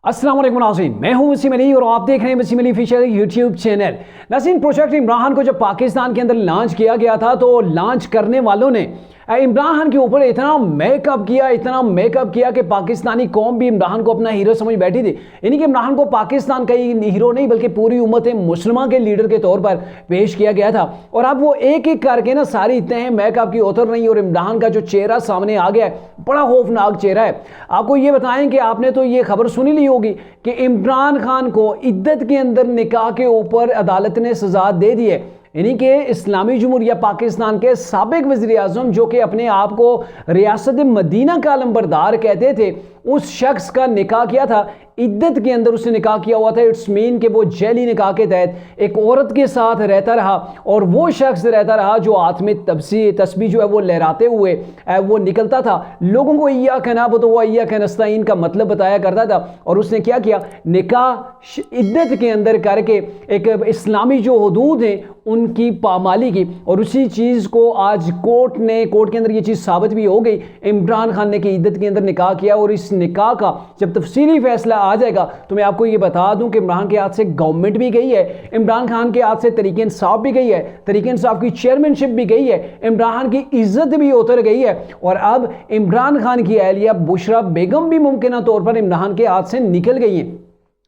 अस्सलाम वालेकुम नाज़रीन, मैं हूं वसीम अली और आप देख रहे हैं Wasim Ali official YouTube channel. नाज़रीन, प्रोजेक्ट इमरान को जब पाकिस्तान के अंदर लॉन्च किया गया था तो लॉन्च करने वालों ने इमरान खान के ऊपर इतना मेकअप किया कि पाकिस्तानी कौम भी इमरान को अपना हीरो समझ बैठी थी। यानी कि इमरान को पाकिस्तान का ही हीरो नहीं बल्कि पूरी उम्मत मुस्लिमा के लीडर के तौर पर पेश किया गया था। और अब वो एक एक करके ना सारी इतने मेकअप की उतर रही और इमरान का जो चेहरा सामने आ गया है, बड़ा खौफनाक चेहरा है। आपको ये बताएं कि आपने तो ये खबर सुनी ली होगी कि इमरान खान को इद्दत के अंदर निकाह के ऊपर अदालत ने सजा दे दी है। यानी कि इस्लामी जमहूरिया पाकिस्तान के साबिक वज़ीर-ए-आज़म जो कि अपने आप को रियासत मदीना का अलंबरदार कहते थे, उस शख्स का निकाह किया था। इद्दत के अंदर उसने निकाह किया हुआ था। इट्स मीन कि वो जेली निकाह के तहत एक औरत के साथ रहता रहा और वो शख्स रहता रहा जो हाथ में तस्बीह जो है वो लहराते हुए वो निकलता था, लोगों को इय्याका नअबुदु व इय्याका नस्तईन का मतलब बताया करता था। और उसने क्या किया, निकाह इद्दत के अंदर करके एक इस्लामी जो हुदूद हैं उनकी पामाली की। और उसी चीज़ को आज कोर्ट के अंदर ये चीज़ साबित भी हो गई। इमरान खान ने कि इद्दत के अंदर निकाह किया और इस निकाह का जब तफसीली फैसला आ जाएगा तो मैं आपको ये बता दूं कि इमरान के हाथ से गवर्नमेंट भी गई है, इमरान खान के हाथ से तरीके इंसाफ भी गई है, तरीके इंसाफ की चेयरमैनशिप भी गई है, इमरान की इज्जत भी उतर गई है। और अब इमरान खान की अहलिया बुशरा बेगम भी मुमकिन तौर पर इमरान के हाथ से निकल गई हैं।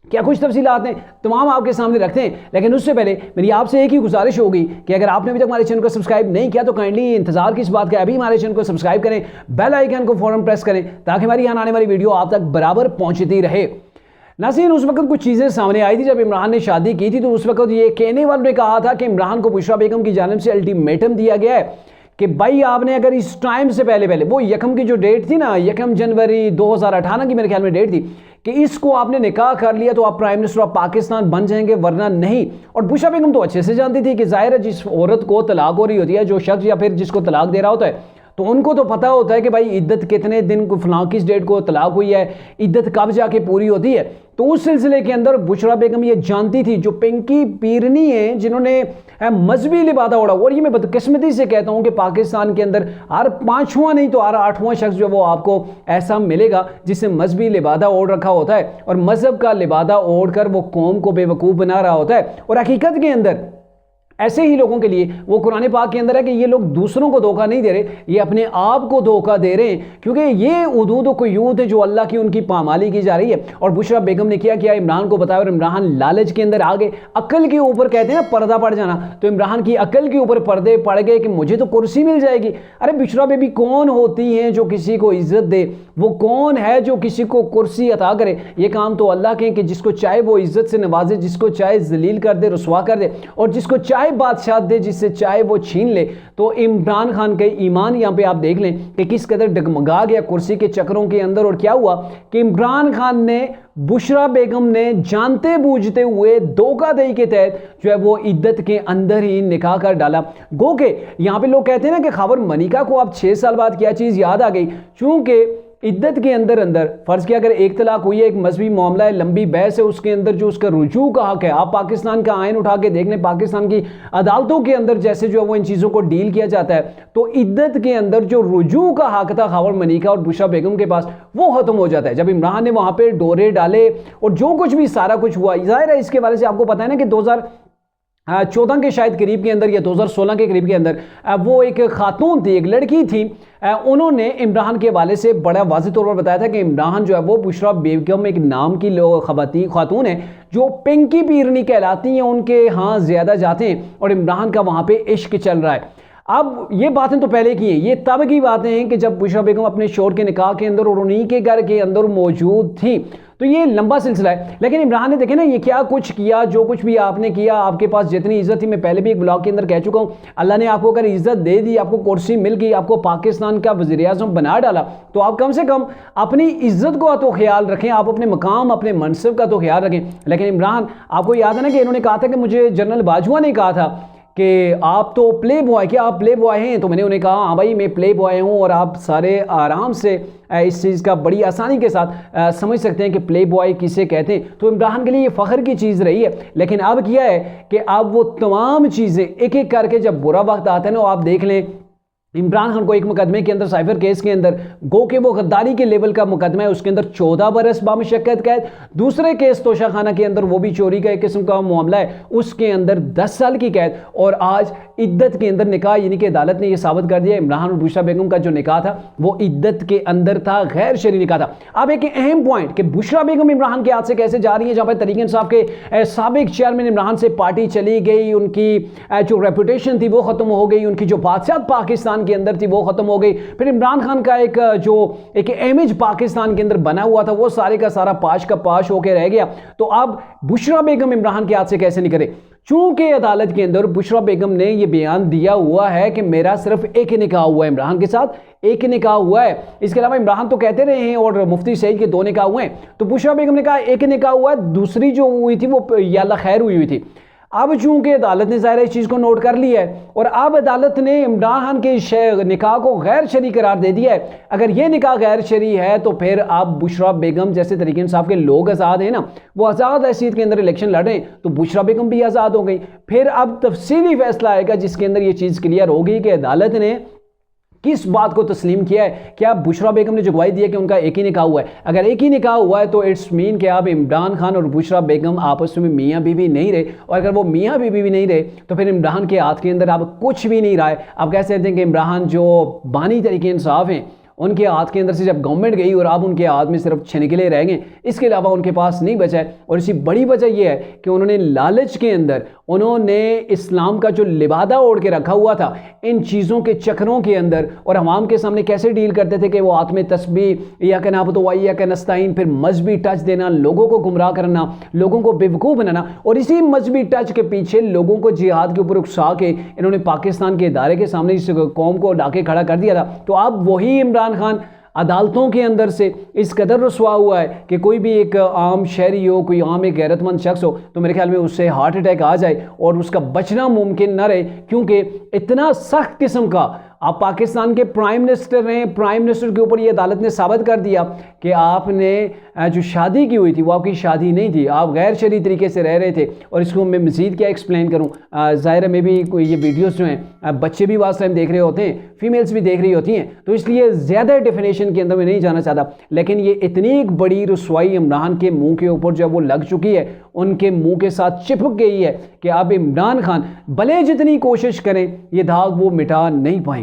क्या कुछ तफसीलात हैं तमाम आपके सामने रखते हैं, लेकिन उससे पहले मेरी आपसे एक ही गुजारिश होगी कि अगर आपने अभी तक हमारे चैनल को सब्सक्राइब नहीं किया तो काइंडली इंतजार की इस बात का अभी हमारे चैनल को सब्सक्राइब करें, बेल आइकन को फौरन प्रेस करें ताकि हमारी यहाँ आने वाली वीडियो आप तक बराबर पहुँचती रहे। नाज़रीन, उस वक्त कुछ चीज़ें सामने आई थी जब इमरान ने शादी की थी, तो उस वक्त ये कहने वालों ने कहा था कि इमरान को बुशरा बेगम की जानिब से अल्टीमेटम दिया गया है कि भाई आपने अगर इस टाइम से पहले वो यकम की जो डेट थी ना, 1 जनवरी 2018 की मेरे ख्याल में डेट थी कि इसको आपने निकाह कर लिया तो आप प्राइम मिनिस्टर ऑफ पाकिस्तान बन जाएंगे, वरना नहीं। और बुशरा बेगम तो अच्छे से जानती थी कि जाहिर है जिस औरत को तलाक हो रही होती है, जो शख्स या फिर जिसको तलाक दे रहा होता है, तो उनको तो पता होता है कि भाई इद्दत कितने दिन को फलां किस डेट को तलाक हुई है, इद्दत कब जाके पूरी होती है। तो उस सिलसिले के अंदर बुशरा बेगम ये जानती थी, जो पिंकी पीरनी है जिन्होंने मजहबी लिबादा ओढ़ा। और ये मैं बदकिस्मती से कहता हूँ कि पाकिस्तान के अंदर हर 5वां नहीं तो हर 8वां शख्स जो वो आपको ऐसा मिलेगा जिसने मजहबी लिबादा ओढ़ रखा होता है और मजहब का लिबादा ओढ़ कर वो कौम को बेवकूफ़ बना रहा होता है। और हकीकत के अंदर ऐसे ही लोगों के लिए वो कुरान पाक के अंदर है कि ये लोग दूसरों को धोखा नहीं दे रहे, ये अपने आप को धोखा दे रहे हैं, क्योंकि ये उदूद व क़ुयूद है जो अल्लाह की उनकी पामाली की जा रही है। और बुशरा बेगम ने किया इमरान को बताया और इमरान लालच के अंदर आ गए। अक्ल के ऊपर कहते हैं ना पर्दा पड़ जाना, तो इमरान की अक्ल के ऊपर पर्दे पड़ गए कि मुझे तो कुर्सी मिल जाएगी। अरे बुशरा बेबी कौन होती हैं जो किसी को इज्जत दे, वो कौन है जो किसी को कुर्सी अता करे? ये काम तो अल्लाह के कि जिसको चाहे वो इज्जत से नवाजे, जिसको चाहे जलील कर दे, रुसवा कर दे, और जिसको चाहे बादशाह दे, जिससे चाहे वो छीन ले। तो इमरान खान का ईमान यहाँ पे आप देख लें कि किस कदर डगमगा गया कुर्सी के चक्रों के अंदर। और क्या हुआ कि इमरान खान ने बुशरा बेगम ने जानते बूझते हुए धोखाधड़ी के तहत जो है वो इद्दत के अंदर ही निकाह कर डाला। गो के यहाँ पे लोग कहते हैं ना कि खबर मनिका को अब 6 साल बाद क्या चीज़ याद आ गई, चूंकि इद्दत के अंदर फर्ज किया अगर एक तलाक हुई है, एक मजहबी मामला है, लंबी बहस है, उसके अंदर जो उसका रुजू का हक है, आप पाकिस्तान का आइन उठा के देख लें, पाकिस्तान की अदालतों के अंदर जैसे जो है वो इन चीज़ों को डील किया जाता है, तो इद्दत के अंदर जो रुजू का हक था खबर मनिका और बुशरा बेगम के पास, वो खत्म हो जाता है जब इमरान ने वहाँ पर डोरे डाले और जो कुछ भी सारा कुछ हुआ। जाहिर है इसके बारे से आपको पता है ना कि 2014 के शायद करीब के अंदर या 2016 के करीब के अंदर वो एक खातून थी, एक लड़की थी, उन्होंने इमरान के हवाले से बड़ा वाज़ेह तौर पर बताया था कि इमरान जो है वो बुशरा बेगम एक नाम की खातून है जो पिंकी पीरनी कहलाती हैं, उनके यहाँ ज़्यादा जाते हैं और इमरान का वहाँ पे इश्क चल रहा है। अब ये बातें तो पहले की हैं, ये तब की बातें हैं कि जब बुशरा बेगम अपने शोहर के निकाह के अंदर और उन्हीं के घर के अंदर मौजूद थी। तो ये लंबा सिलसिला है, लेकिन इमरान ने देखे ना ये क्या कुछ किया, जो कुछ भी आपने किया, आपके पास जितनी इज्जत थी, मैं पहले भी एक ब्लॉग के अंदर कह चुका हूँ, अल्लाह ने आपको अगर इज्जत दे दी, आपको कुर्सी मिल गई, आपको पाकिस्तान का वज़ीर-ए-आज़म बना डाला, तो आप कम से कम अपनी इज्जत को तो ख्याल रखें, आप अपने मकाम अपने मनसब का तो ख्याल रखें। लेकिन इमरान, आपको याद है ना कि इन्होंने कहा था कि मुझे जनरल बाजवा ने कहा था कि आप तो प्ले बॉय, क्या आप प्ले बॉय हैं? तो मैंने उन्हें कहा हाँ भाई मैं प्ले बॉय हूँ, और आप सारे आराम से इस चीज़ का बड़ी आसानी के साथ समझ सकते हैं कि प्ले बॉय किसे कहते हैं। तो इमरान के लिए ये फ़ख्र की चीज़ रही है। लेकिन अब किया है कि अब वो तमाम चीज़ें एक एक करके जब बुरा वक्त आता है ना, आप देख लें इमरान खान को एक मुकदमे के अंदर, साइफर केस के अंदर, गो के वो गद्दारी के लेवल का मुकदमा है, उसके अंदर 14 बरस बामुशक्कत कैद। दूसरे केस तोशाखाना के अंदर, वो भी चोरी का एक किस्म का मामला है, उसके अंदर 10 साल की कैद। और आज इद्दत के अंदर निकाह, यानी कि अदालत ने यह साबित कर दिया इमरान और बुशरा बेगम का जो निकाह था वो इद्दत के अंदर था, गैर शरई निकाह था। अब एक अहम पॉइंट कि बुशरा बेगम इमरान के हाथ से कैसे जा रही है, जहां पर तरीके इंसाफ के साबिक चेयरमैन इमरान से पार्टी चली गई, उनकी जो रेपुटेशन थी वो खत्म हो गई, उनकी जो बादशाहत पाकिस्तान के अंदर थी वो खत्म हो गई। फिर इमरान खान का एक इमेज पाकिस्तान के अंदर बना हुआ था वो सारे का सारा पाश का पाश होकर रह गया। तो अब बुशरा बेगम इमरान के हाथ से कैसे निकले, चूंकि अदालत के अंदर बुशरा बेगम ने यह बयान दिया हुआ है कि मेरा सिर्फ एक निकाह हुआ है इमरान के साथ, एक निकाह हुआ है, इसके अलावा इमरान तो कहते रहे हैं और मुफ्ती सईद के 2 निकाह हुए हैं। तो बुशरा बेगम ने कहा एक निकाह हुआ है, दूसरी जो हुई थी वो याल्ला खैर हुई थी। अब चूंकि अदालत ने ज़ाहिर इस चीज़ को नोट कर लिया है और अब अदालत ने इमरान खान के निकाह को गैर शरई करार दे दिया है। अगर ये निकाह गैर शरई है तो फिर अब बुशरा बेगम जैसे तरीके इंसाफ के लोग आज़ाद हैं ना, वो आज़ाद हैसियत के अंदर इलेक्शन लड़ रहे हैं, तो बुशरा बेगम भी आज़ाद हो गई। फिर अब तफसीली फैसला आएगा जिसके अंदर ये चीज़ क्लियर होगी कि अदालत ने किस बात को तस्लीम किया है। क्या बुशरा बेगम ने जो गवाही दी है कि उनका एक ही निकाह हुआ है, अगर एक ही निकाह हुआ है तो इट्स मीन कि अब इमरान खान और बुशरा बेगम आपस में मियाँ बीवी नहीं रहे, और अगर वो मियाँ बीवी भी नहीं रहे तो फिर इमरान के हाथ के अंदर अब कुछ भी नहीं रहा है। आप कह सकते हैं कि इमरान जो बानी तरीके इंसाफ हैं उनके हाथ के अंदर से जब गवर्नमेंट गई और अब उनके हाथ में सिर्फ छिनकिले रह गए, इसके अलावा उनके पास नहीं बचा है। और इसी बड़ी वजह यह है कि उन्होंने लालच के अंदर उन्होंने इस्लाम का जो लिबादा ओढ़ के रखा हुआ था इन चीज़ों के चक्रों के अंदर, और अवाम के सामने कैसे डील करते थे कि वो हाथ में तस्बीह या के नाबुदवाई या के नस्ताइन, फिर मजहबी टच देना, लोगों को गुमराह करना, लोगों को बेवकूफ़ बनाना, और इसी मजहबी टच के पीछे लोगों को जिहाद के ऊपर उकसा के इन्होंने पाकिस्तान के इदारे के सामने इस कौम को लाके खड़ा कर दिया था। तो अब वही इमरान खान अदालतों के अंदर से इस कदर रसवा हुआ है कि कोई भी एक आम शहरी हो, कोई आम एक गैरतमंद शख्स हो, तो मेरे ख्याल में उससे हार्ट अटैक आ जाए और उसका बचना मुमकिन न रहे, क्योंकि इतना सख्त किस्म का आप पाकिस्तान के प्राइम मिनिस्टर हैं, प्राइम मिनिस्टर के ऊपर ये अदालत ने साबित कर दिया कि आपने जो शादी की हुई थी वो आपकी शादी नहीं थी, आप गैर शरई तरीके से रह रहे थे। और इसको मैं मज़ीद क्या एक्सप्लेन करूँ, ज़ाहिर में भी कोई ये वीडियोस जो हैं बच्चे भी वास टाइम देख रहे होते हैं, फीमेल्स भी देख रही होती हैं, तो इसलिए ज़्यादा डेफिनेशन के अंदर मैं नहीं जाना चाहता। लेकिन ये इतनी एक बड़ी रसवाई इमरान के मुँह के ऊपर जो वो लग चुकी है, उनके मुँह के साथ चिपक गई है कि अब इमरान खान भले जितनी कोशिश करें ये दाग वो मिटा नहीं पाएंगे।